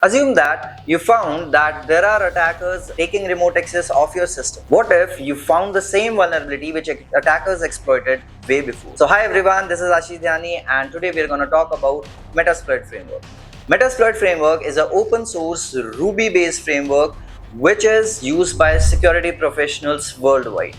Assume that you found that there are attackers taking remote access of your system. What if you found the same vulnerability which attackers exploited way before? So hi everyone, this is Ashish Dhyani and today we are going to talk about Metasploit Framework. Metasploit Framework is an open source Ruby based framework which is used by security professionals worldwide.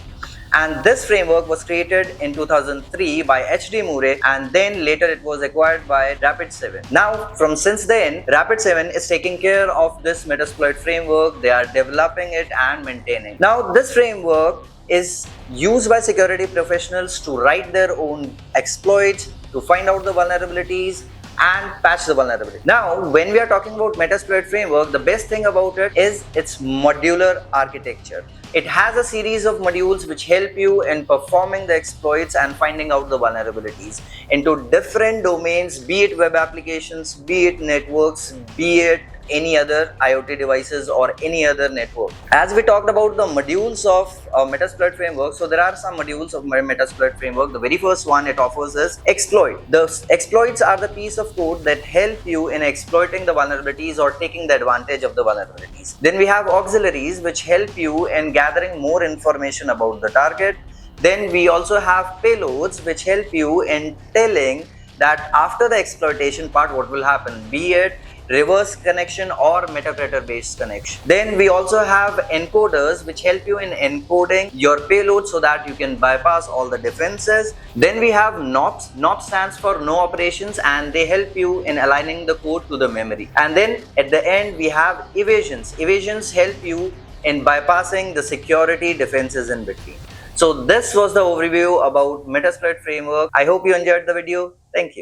And this framework was created in 2003 by HD Murray, and then later it was acquired by Rapid7. Now from since then, Rapid7 is taking care of this Metasploit framework. They are developing it and maintaining. Now this framework is used by security professionals to write their own exploits, to find out the vulnerabilities and patch the vulnerability. Now, when we are talking about Metasploit framework, the best thing about it is its modular architecture. It has a series of modules which help you in performing the exploits and finding out the vulnerabilities into different domains, be it web applications, be it networks, be it any other IoT devices or any other network. As we talked about the modules of Metasploit framework, so there are some modules of Metasploit framework. The very first one it offers is exploit. The exploits are the piece of code that help you in exploiting the vulnerabilities or taking the advantage of the vulnerabilities. Then we have auxiliaries which help you in gathering more information about the target. Then we also have payloads which help you in telling that after the exploitation part what will happen, be it reverse connection or metacrater based connection. Then we also have encoders which help you in encoding your payload so that you can bypass all the defenses. Then we have NOPs. NOP stands for no operations and they help you in aligning the code to the memory. And then at the end we have evasions. Evasions help you in bypassing the security defenses in between. So this was the overview about Metasploit framework. I hope you enjoyed the video. Thank you.